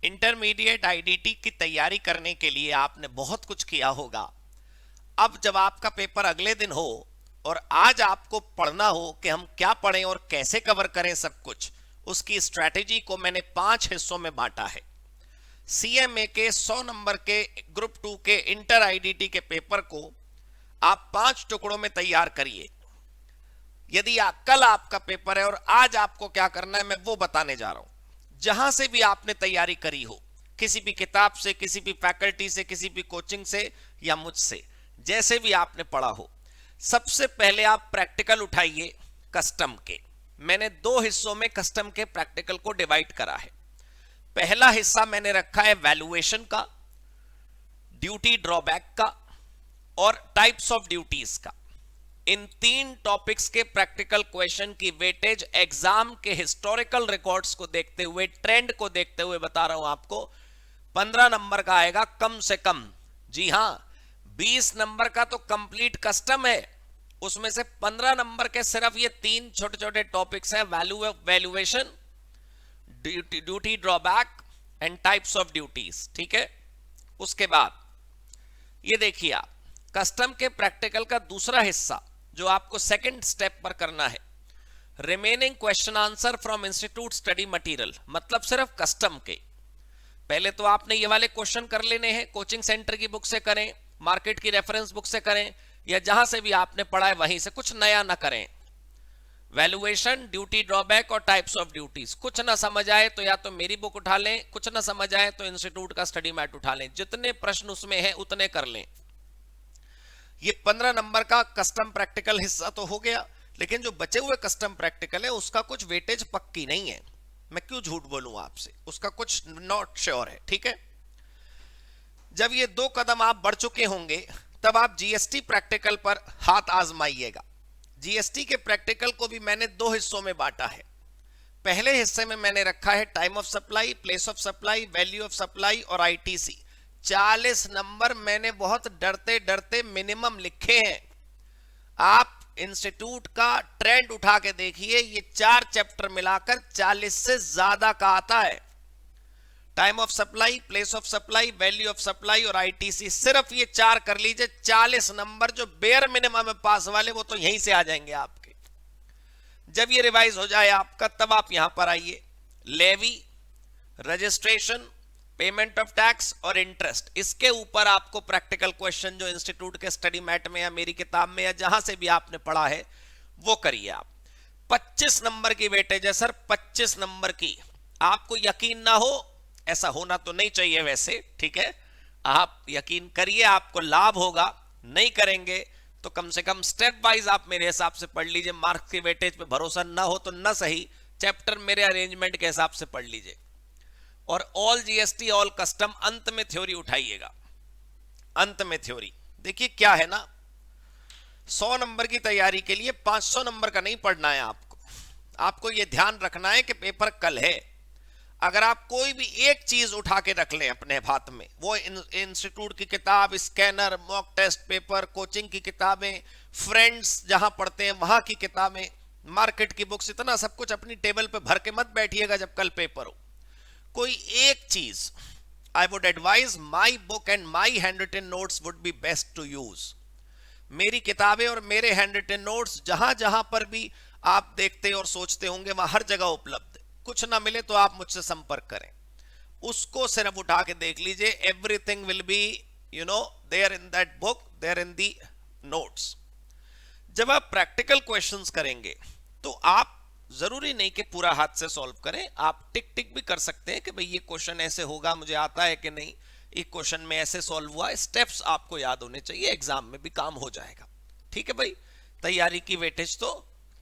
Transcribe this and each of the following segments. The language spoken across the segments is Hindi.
इंटरमीडिएट आईडीटी की तैयारी करने के लिए आपने बहुत कुछ किया होगा। अब जब आपका पेपर अगले दिन हो और आज आपको पढ़ना हो कि हम क्या पढ़ें और कैसे कवर करें सब कुछ, उसकी स्ट्रैटेजी को मैंने 5 हिस्सों में बांटा है। सीएमए के 100 नंबर के ग्रुप 2 के इंटर आईडीटी के पेपर को आप 5 टुकड़ों में तैयार करिए। यदि कल आपका पेपर है और आज आपको क्या करना है मैं वो बताने जा रहा हूं। जहां से भी आपने तैयारी करी हो, किसी भी किताब से, किसी भी फैकल्टी से, किसी भी कोचिंग से या मुझसे, जैसे भी आपने पढ़ा हो, सबसे पहले आप प्रैक्टिकल उठाइए कस्टम के। मैंने 2 हिस्सों में कस्टम के प्रैक्टिकल को डिवाइड करा है। पहला हिस्सा मैंने रखा है वैल्यूएशन का, ड्यूटी ड्रॉबैक का और टाइप्स ऑफ ड्यूटीज का। इन 3 टॉपिक्स के प्रैक्टिकल क्वेश्चन की वेटेज एग्जाम के हिस्टोरिकल रिकॉर्ड्स को देखते हुए, ट्रेंड को देखते हुए बता रहा हूं आपको, 15 नंबर का आएगा कम से कम। जी हां, 20 नंबर का तो कंप्लीट कस्टम है, उसमें से 15 नंबर के सिर्फ ये 3 छोटे छोटे टॉपिक्स हैं, valuation, duty drawback and types of duties. ठीक है, उसके बाद ये देखिए आप कस्टम के प्रैक्टिकल का दूसरा हिस्सा जो आपको सेकंड स्टेप पर करना है, remaining question answer from institute study material, मतलब सिर्फ कस्टम के। पहले तो आपने ये वाले क्वेश्चन कर लेने हैं, कोचिंग सेंटर की बुक से करें, मार्केट की रेफरेंस बुक से करें, या जहां से भी आपने पढ़ा है वहीं से, कुछ नया ना करें। वैल्यूएशन, ड्यूटी ड्रॉबैक और टाइप्स ऑफ ड्यूटीज, कुछ ना समझ आए तो या तो मेरी बुक उठा लें, कुछ ना समझ आए तो इंस्टीट्यूट का स्टडी मैट उठा लें, जितने प्रश्न उसमें हैं उतने कर लें। ये 15 नंबर का कस्टम प्रैक्टिकल हिस्सा तो हो गया, लेकिन जो बचे हुए कस्टम प्रैक्टिकल है उसका कुछ वेटेज पक्की नहीं है। मैं क्यों झूठ बोलूं आपसे, उसका कुछ नॉट श्योर है। ठीक है, जब ये 2 कदम आप बढ़ चुके होंगे तब आप जीएसटी प्रैक्टिकल पर हाथ आजमाइएगा। जीएसटी के प्रैक्टिकल को भी मैंने 2 हिस्सों में बांटा है। पहले हिस्से में मैंने रखा है time of supply, place of supply, value of supply और आईटीसी। 40 नंबर मैंने बहुत डरते डरते मिनिमम लिखे हैं। आप इंस्टीट्यूट का ट्रेंड उठा के देखिए, ये 4 चैप्टर मिलाकर 40 से ज्यादा का आता है। Time of supply, place of supply, value of supply और आईटीसी, सिर्फ ये 4 कर लीजिए, 40 नंबर जो बेयर मिनिमम है पास वाले, वो तो यहीं से आ जाएंगे आपके। जब ये रिवाइज हो जाए आपका, तब आप यहां पर आइए, levy, registration, payment of tax और इंटरेस्ट, इसके ऊपर आपको प्रैक्टिकल क्वेश्चन जो इंस्टीट्यूट के स्टडी मैट में या मेरी किताब में या जहां से भी आपने पढ़ा है वो करिए आप। 25 नंबर की वेटेज है सर, 25 नंबर की। आपको यकीन ना हो, ऐसा होना तो नहीं चाहिए वैसे, ठीक है, आप यकीन करिए, आपको लाभ होगा। नहीं करेंगे तो कम से कम स्टेप वाइज आप मेरे हिसाब से पढ़ लीजिए। मार्क्स की वेटेज पे भरोसा ना हो तो ना सही, चैप्टर मेरे अरेंजमेंट के हिसाब से पढ़ लीजिए। और ऑल जीएसटी ऑल कस्टम अंत में थ्योरी उठाइएगा। अंत में थ्योरी देखिए क्या है ना, 100 नंबर की तैयारी के लिए 500 नंबर का नहीं पढ़ना है आपको। आपको यह ध्यान रखना है कि पेपर कल है। अगर आप कोई भी एक चीज उठा के रख लें अपने हाथ में, वो इंस्टीट्यूट की किताब, scanner, mock test paper, coaching की किताबें, फ्रेंड्स जहां पढ़ते हैं वहां की किताबें, मार्केट की बुक्स, इतना सब कुछ अपनी टेबल पे भर के मत बैठिएगा जब कल पेपर हो। कोई एक चीज, I would advise my book and my handwritten notes would be best to use. मेरी किताबें और मेरे हैंड रिटन नोट्स जहां जहां पर भी आप देखते और सोचते होंगे वहां हर जगह उपलब्ध है। कुछ ना मिले तो आप मुझसे संपर्क करें, उसको सिर्फ उठा के देख लीजिए। Everything will be there in that book, there in the notes. जब आप प्रैक्टिकल क्वेश्चंस करेंगे तो आप जरूरी नहीं कि पूरा हाथ से सॉल्व करें, आप टिक टिक भी कर सकते हैं कि भाई ये क्वेश्चन ऐसे होगा, मुझे आता है कि नहीं, एक क्वेश्चन में ऐसे सॉल्व हुआ। स्टेप्स आपको याद होने चाहिए, एग्जाम में भी काम हो जाएगा। ठीक है भाई, तैयारी की वेटेज तो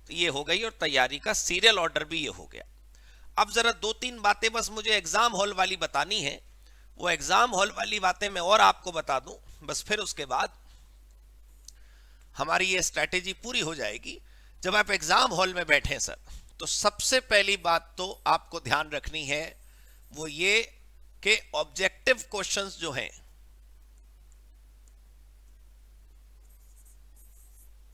ये हो गई और तैयारी का सीरियल ऑर्डर भी ये हो गया। अब जरा 2-3 बातें बस मुझे एग्जाम हॉल वाली बतानी है। वो एग्जाम हॉल वाली बातें मैं और आपको बता दूं बस, फिर उसके बाद हमारी ये स्ट्रैटेजी पूरी हो जाएगी। जब आप एग्जाम हॉल में बैठे सर, तो सबसे पहली बात तो आपको ध्यान रखनी है वो ये कि ऑब्जेक्टिव क्वेश्चंस जो हैं,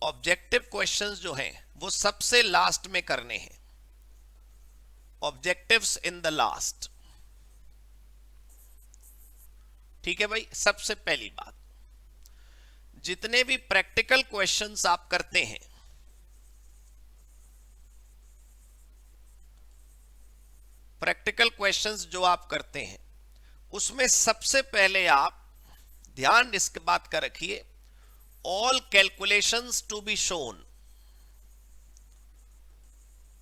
ऑब्जेक्टिव क्वेश्चंस जो हैं वो सबसे लास्ट में करने हैं। Objectives in the last. ठीक है भाई। सबसे पहली बात, जितने भी प्रैक्टिकल क्वेश्चंस आप करते हैं, प्रैक्टिकल क्वेश्चंस जो आप करते हैं उसमें सबसे पहले आप ध्यान इसके बात का रखिए, all calculations to be shown,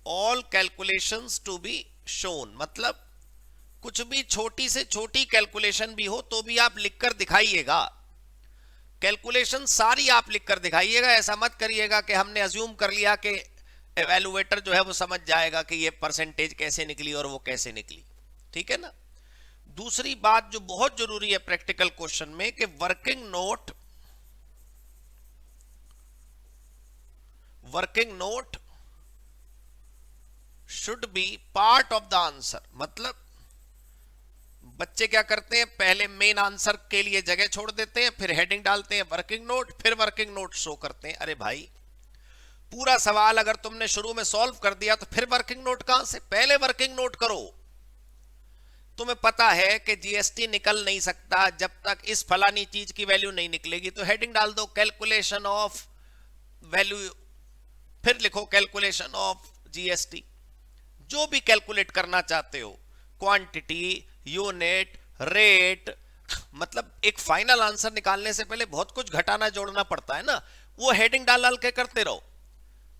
all calculations to be shown मतलब कुछ भी छोटी से छोटी कैलकुलेशन भी हो तो भी आप लिखकर दिखाइएगा। कैलकुलेशन सारी आप लिखकर दिखाइएगा। ऐसा मत करिएगा कि हमने अज्यूम कर लिया कि एवेलुएटर जो है वो समझ जाएगा कि ये परसेंटेज कैसे निकली और वो कैसे निकली, ठीक है ना। दूसरी बात जो बहुत जरूरी है प्रैक्टिकल क्वेश्चन में कि working note should be part of the answer. मतलब बच्चे क्या करते हैं, पहले मेन आंसर के लिए जगह छोड़ देते हैं, फिर हेडिंग डालते हैं वर्किंग नोट, फिर वर्किंग नोट शो करते हैं। अरे भाई, पूरा सवाल अगर तुमने शुरू में सॉल्व कर दिया तो फिर वर्किंग नोट कहां से? पहले वर्किंग नोट करो। तुम्हें पता है कि जीएसटी निकल नहीं सकता जब तक इस फलानी चीज की वैल्यू नहीं निकलेगी, तो हेडिंग डाल दो कैलकुलेशन ऑफ वैल्यू, फिर लिखो कैलकुलेशन ऑफ जीएसटी। जो भी कैलकुलेट करना चाहते हो, क्वांटिटी, यूनिट, रेट, मतलब एक फाइनल आंसर निकालने से पहले बहुत कुछ घटाना जोड़ना पड़ता है ना, वो हेडिंग डाल के करते रहो।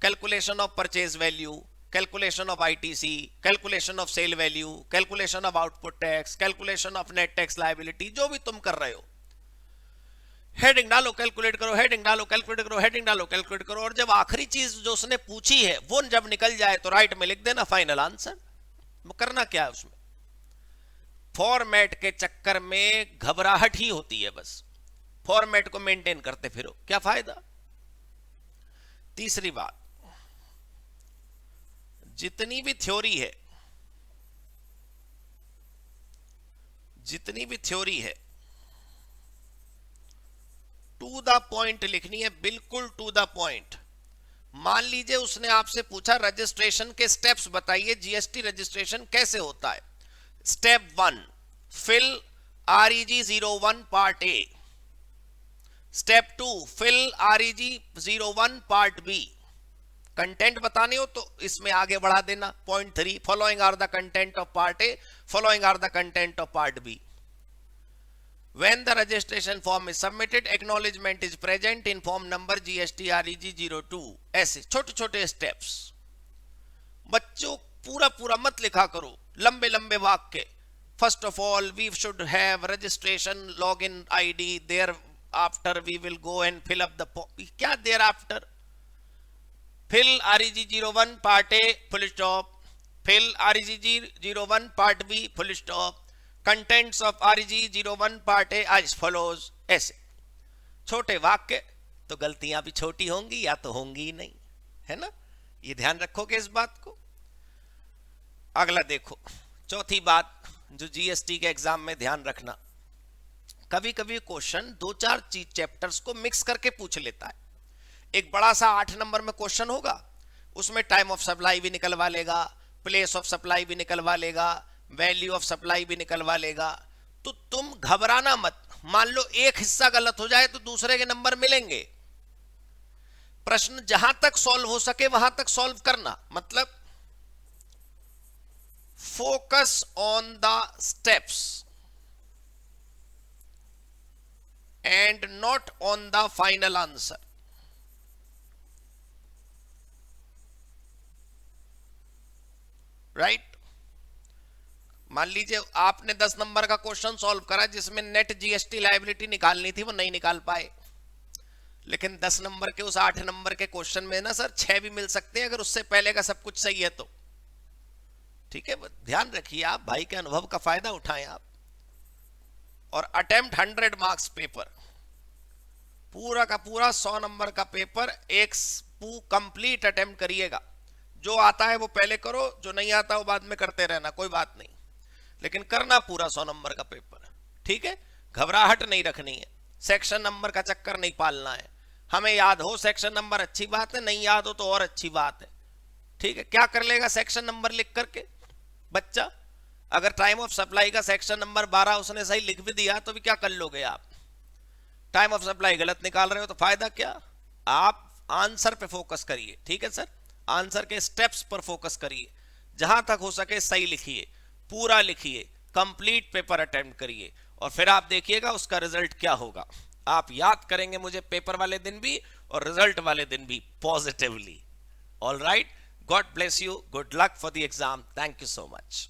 Calculation of purchase value, calculation of ITC, calculation of sale value, calculation of output tax, calculation of net tax liability, जो भी तुम कर रहे हो हेडिंग डालो, कैलकुलेट करो, हेडिंग डालो, कैलकुलेट करो, हेडिंग डालो, कैलकुलेट करो। और जब आखिरी चीज जो उसने पूछी है वो जब निकल जाए तो राइट में लिख देना फाइनल आंसर। करना क्या है उसमें? फॉर्मेट के चक्कर में घबराहट ही होती है, बस फॉर्मेट को मेंटेन करते फिरो, क्या फायदा। तीसरी बात, जितनी भी थ्योरी है टू द पॉइंट लिखनी है, बिल्कुल टू द पॉइंट। मान लीजिए उसने आपसे पूछा रजिस्ट्रेशन के स्टेप्स बताइए, जीएसटी रजिस्ट्रेशन कैसे होता है। Step 1, fill REG 01 part A. Step 2, fill REG 01 part B. Content बताने हो तो इसमें आगे बढ़ा देना। Point 3, following are the content of part A, following are the content of part B. When the registration form is submitted, acknowledgement is present in form number GST REG 02। ऐसे छोटे छोटे स्टेप्स। बच्चों पूरा मत लिखा करो लंबे लंबे वाक्य। First of all we should have registration login ID, thereafter we will go and fill up the, क्या thereafter? Fill REG 01 part A full stop, fill REG 01 part B full stop, contents of REG 01 part A as follows. ऐसे छोटे वाक्य, तो गलतियां भी छोटी होंगी या तो होंगी ही नहीं, है ना। ये ध्यान रखोगे इस बात को। अगला देखो, चौथी बात जो जीएसटी के एग्जाम में ध्यान रखना, कभी कभी क्वेश्चन 2-4 चीज चैप्टर्स को मिक्स करके पूछ लेता है। एक बड़ा सा 8 नंबर में क्वेश्चन होगा, उसमें टाइम ऑफ सप्लाई भी निकलवा लेगा, प्लेस ऑफ सप्लाई भी निकलवा लेगा, वैल्यू ऑफ सप्लाई भी निकलवा लेगा। तो तुम घबराना मत। मान लो एक हिस्सा गलत हो जाए तो दूसरे के नंबर मिलेंगे। प्रश्न जहां तक सॉल्व हो सके वहां तक सॉल्व करना, मतलब focus on the steps and not on the final answer. Right? मान लीजिए आपने 10 नंबर का क्वेश्चन सॉल्व करा जिसमें नेट जीएसटी लायबिलिटी निकालनी थी, वो नहीं निकाल पाए, लेकिन 10 नंबर के उस 8 नंबर के क्वेश्चन में ना सर 6 भी मिल सकते हैं अगर उससे पहले का सब कुछ सही है तो। ठीक है, ध्यान रखिए, आप भाई के अनुभव का फायदा उठाएं आप। और अटेम्प्ट 100 मार्क्स पेपर, पूरा का पूरा 100 नंबर का पेपर, एक कंप्लीट अटेम्प्ट करिएगा। जो आता है वो पहले करो, जो नहीं आता वो बाद में करते रहना, कोई बात नहीं, लेकिन करना पूरा 100 नंबर का पेपर। ठीक है, घबराहट नहीं रखनी है, सेक्शन नंबर का चक्कर नहीं पालना है। हमें याद हो सेक्शन नंबर अच्छी बात है, नहीं याद हो तो और अच्छी बात है। ठीक है, क्या कर लेगा सेक्शन नंबर लिख करके बच्चा? अगर टाइम ऑफ सप्लाई का सेक्शन नंबर 12 उसने सही लिख भी दिया तो भी क्या कर लोगे आप? टाइम ऑफ सप्लाई गलत निकाल रहे हो तो फायदा क्या? आप आंसर पे फोकस करिए, ठीक है सर, आंसर के स्टेप्स पर फोकस करिए, जहां तक हो सके सही लिखिए, पूरा लिखिए, कंप्लीट पेपर अटेम्प्ट करिए, और फिर आप देखिएगा उसका रिजल्ट क्या होगा। आप याद करेंगे मुझे पेपर वाले दिन भी और रिजल्ट वाले दिन भी positively. All right, God bless you, good luck for the exam, thank you so much.